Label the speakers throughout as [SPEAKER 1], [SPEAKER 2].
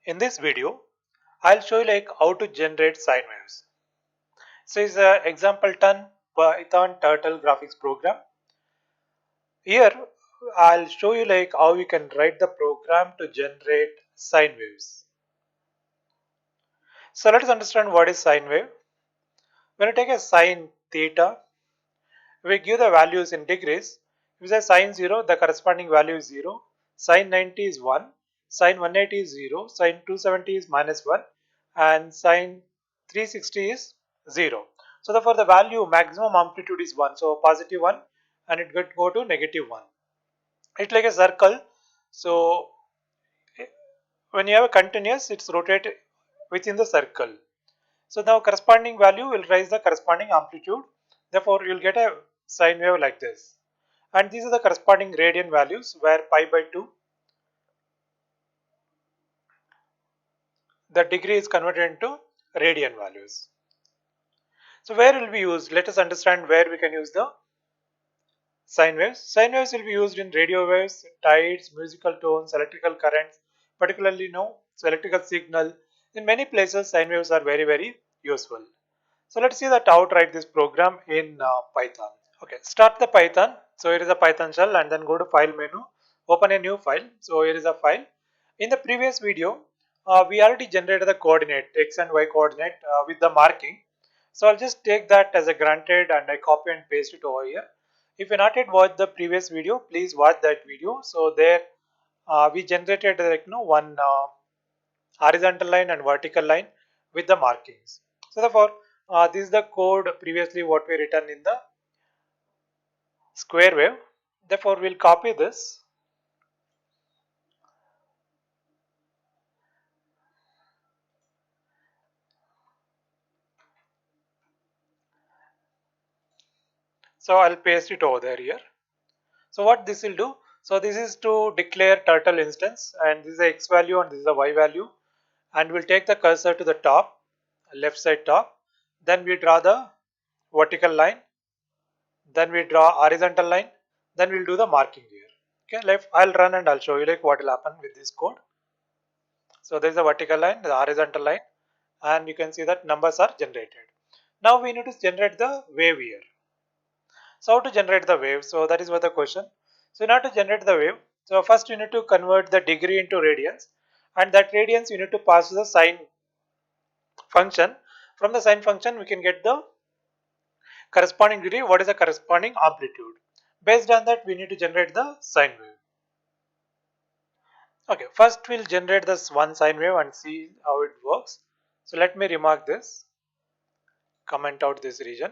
[SPEAKER 1] In this video, I'll show you like how to generate sine waves. So it's an example done Python Turtle graphics program. Here, I'll show you like how you can write the program to generate sine waves. So let us understand what is sine wave. When you take a sine theta, we give the values in degrees. If you say sine 0, the corresponding value is 0. Sine 90 is 1. Sine 180 is 0. Sine 270 is minus 1. And sine 360 is 0. So therefore the value maximum amplitude is 1. So positive 1 and it could go to negative 1. It's like a circle. So when you have a continuous, it's rotate within the circle. So now corresponding value will raise the corresponding amplitude. Therefore, you'll get a sine wave like this. And these are the corresponding radian values where pi by 2, the degree is converted into radian values. So where will be used? Let us understand where we can use the sine waves. Sine waves will be used in radio waves, tides, musical tones, electrical currents, particularly electrical signal. In many places, sine waves are very useful. So let's see that how to write this program in Python. Okay, start the Python. So here is a Python shell and then go to file menu, open a new file. So here is a file. In the previous video, we already generated the coordinate, x and y coordinate with the marking. So I'll just take that as a granted and I copy and paste it over here. If you not yet watched the previous video, please watch that video. So there we generated one horizontal line and vertical line with the markings. So therefore, this is the code previously what we written in the square wave. Therefore, we'll copy this. So I'll paste it over there here. So what this will do? So this is to declare turtle instance, and this is the x value and this is the y value. And we'll take the cursor to the top, left side top. Then we draw the vertical line. Then we draw horizontal line. Then we'll do the marking here. Okay, left. I'll run and I'll show you like what will happen with this code. So there is a vertical line, the horizontal line, and you can see that numbers are generated. Now we need to generate the wave here. So how to generate the wave? So that is what the question. So in order to generate the wave, so first you need to convert the degree into radians, and that radians you need to pass to the sine function. From the sine function we can get the corresponding degree, what is the corresponding amplitude. Based on that we need to generate the sine wave. Okay, first we'll generate this one sine wave and see how it works. So let me remark this, comment out this region.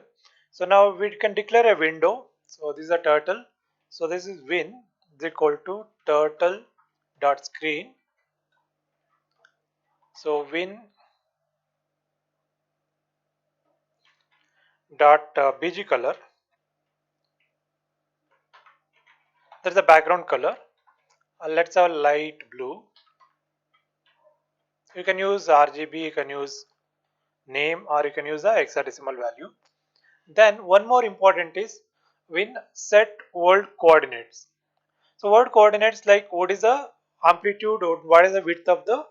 [SPEAKER 1] So now we can declare a window. So this is a turtle. So this is win is equal to turtle dot screen. So win dot bg color. That's the background color. Let's have light blue. You can use RGB, you can use name, or you can use the hexadecimal value. Then one more important is win set world coordinates. So world coordinates like what is the amplitude or what is the width of the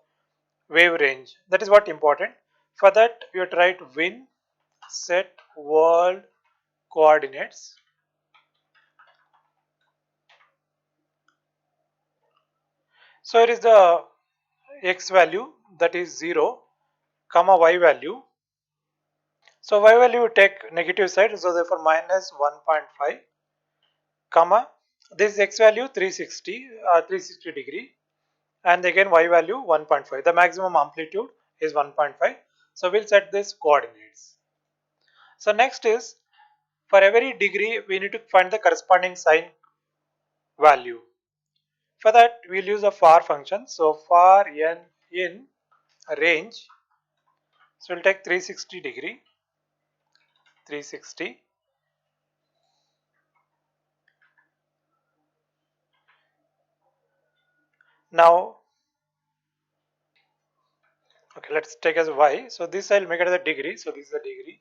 [SPEAKER 1] wave range. That is what important. For that you have to write win set world coordinates. So here is the x value, that is 0, comma y value. So y value you take negative side, so therefore minus 1.5, comma this x value 360 degree, and again y value 1.5. The maximum amplitude is 1.5. So we'll set this coordinates. So next is, for every degree we need to find the corresponding sine value. For that we'll use a far function. So far n in range, so we'll take 360 degree, 360. Now okay, let's take as y. So this I'll make it as a degree. So this is a degree.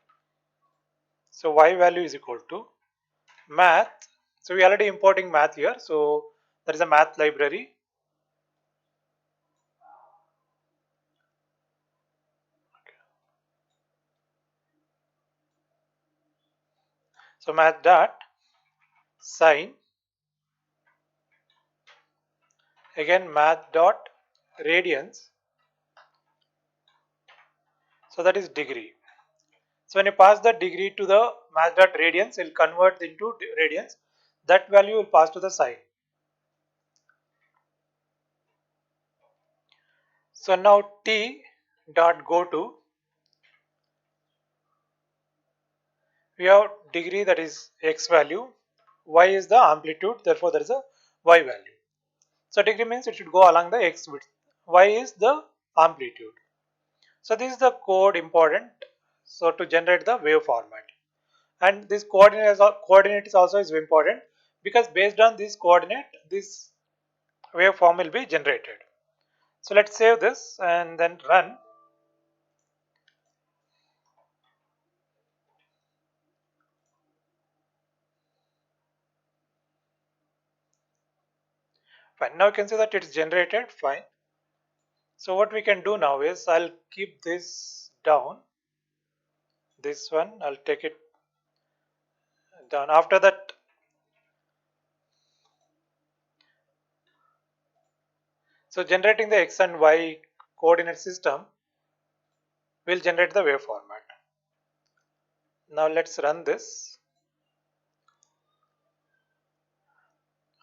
[SPEAKER 1] So y value is equal to math. So we already importing math here. So there is a math library. So math dot sine, again math dot radians, so that is degree. So when you pass the degree to the math dot radians, it will convert into radians. That value will pass to the sine. So now t dot go to, we have degree, that is x value, y is the amplitude, therefore there is a y value. So degree means it should go along the x width, y is the amplitude. So this is the code important, so to generate the wave format. And this coordinate is also is important, because based on this coordinate this waveform will be generated. So let's save this and then run. Fine, now you can see that it's generated. Fine. So what we can do now is, I'll keep this down, this one I'll take it down. After that, so generating the x and y coordinate system will generate the wave format. Now let's run this.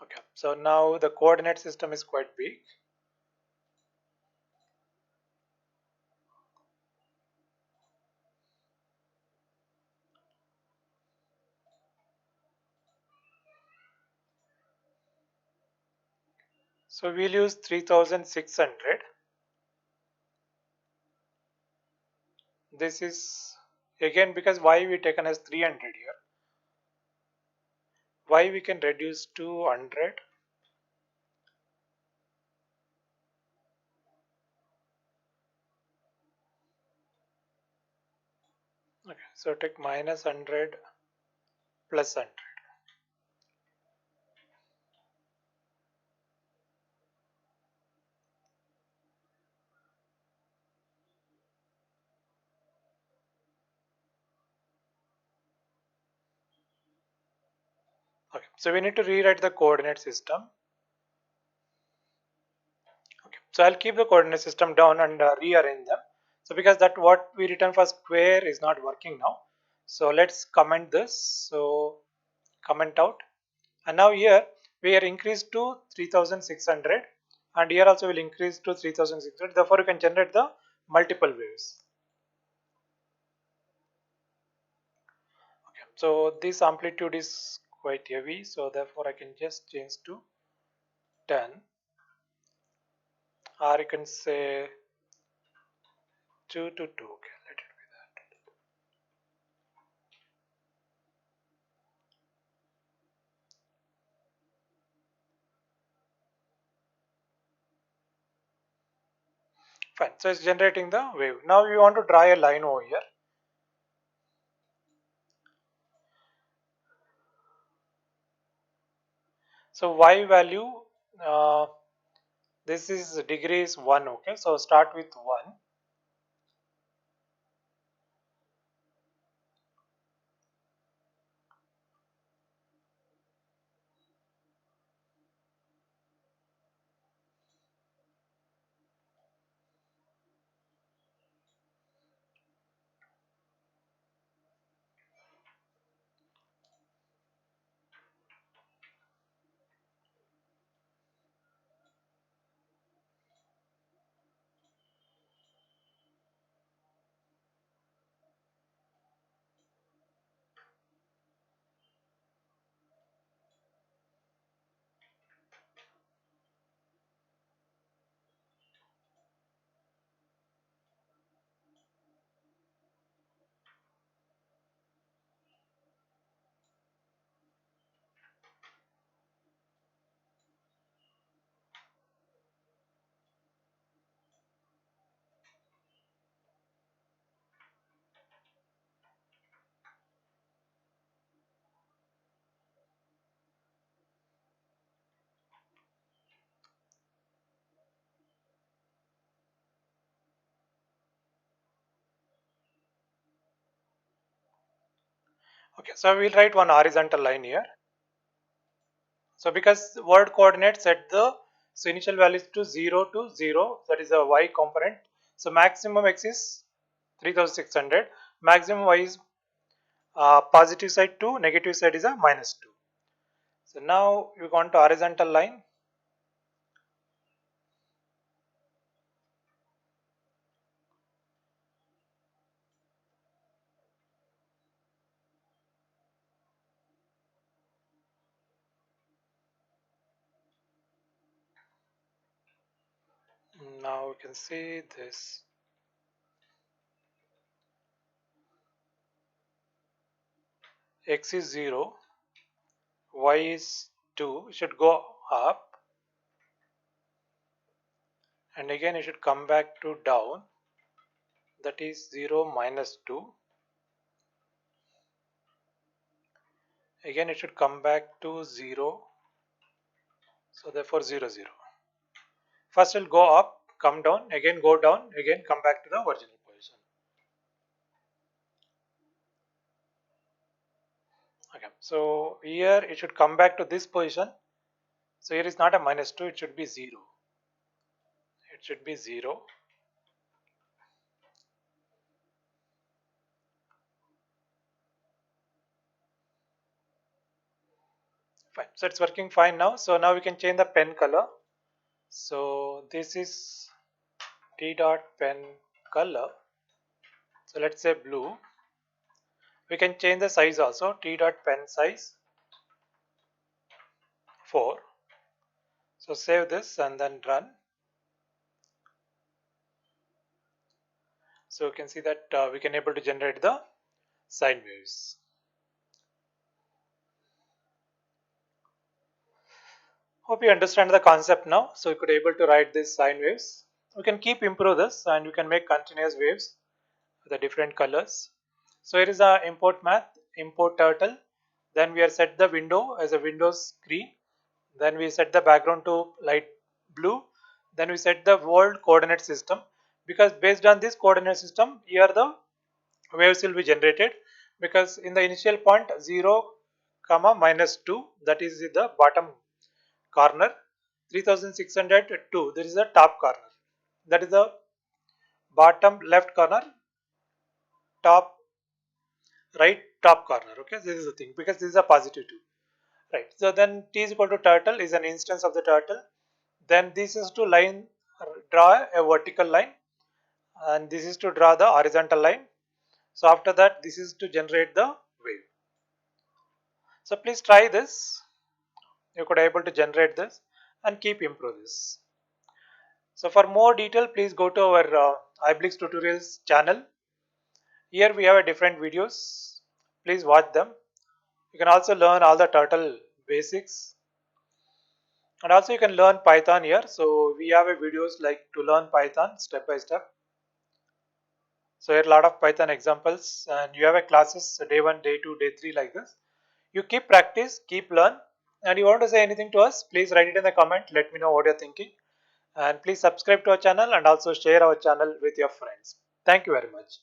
[SPEAKER 1] Okay, so now the coordinate system is quite big. So we'll use 3600. This is again, because y we taken as 300 here, y we can reduce to 100. Okay, so take minus 100 plus 100. Okay, so we need to rewrite the coordinate system. Okay, so I'll keep the coordinate system down and rearrange them. So because that what we written for square is not working now. So let's comment this. So comment out, and now here we are increased to 3600, and here also will increase to 3600. Therefore you can generate the multiple waves. Okay, so this amplitude is quite heavy, so therefore I can just change to 10, or you can say 2 to 2. Okay, let it be that. Fine, so it's generating the wave. Now we want to draw a line over here. So y value, uh, this is degree is 1. Okay, so start with 1. Okay, so we'll write one horizontal line here. So because word coordinates set the so initial value is to 0 to 0, that is a y component. So maximum x is 3600, maximum y is positive side 2, negative side is a minus 2. So now you want to horizontal line. Now you can see this x is 0, y is 2, it should go up, and again it should come back to down, that is 0 minus 2. Again it should come back to 0, so therefore 0 0. First it will go up, come down, again go down, again come back to the original position. Okay, so here it should come back to this position. So here is not a minus 2, it should be 0. It should be 0. Fine. So it's working fine now. So now we can change the pen color. So this is T dot pen color. So let's say blue. We can change the size also. T dot pen size 4. So save this and then run. So you can see that we can able to generate the sine waves. Hope you understand the concept now. So you could able to write these sine waves. We can keep improve this and we can make continuous waves with the different colors. So here is a import math, import turtle. Then we are set the window as a Windows screen. Then we set the background to light blue. Then we set the world coordinate system, because based on this coordinate system here the waves will be generated, because in the initial point 0 comma minus 2, that is the bottom corner, 3602, there is a top corner, that is the bottom left corner, top right top corner. Okay, this is the thing, because this is a positive 2, right? So then t is equal to turtle is an instance of the turtle. Then this is to line, draw a vertical line, and this is to draw the horizontal line. So after that this is to generate the wave. So please try this. You could able to generate this and keep improve this. So for more detail, please go to our iBlix tutorials channel. Here we have a different videos. Please watch them. You can also learn all the turtle basics, and also you can learn Python here. So we have a videos like to learn Python step by step. So here a lot of Python examples, and you have a classes day 1, day 2, day 3 like this. You keep practice, keep learn, and you want to say anything to us, please write it in the comment. Let me know what you're thinking, and please subscribe to our channel and also share our channel with your friends. Thank you very much.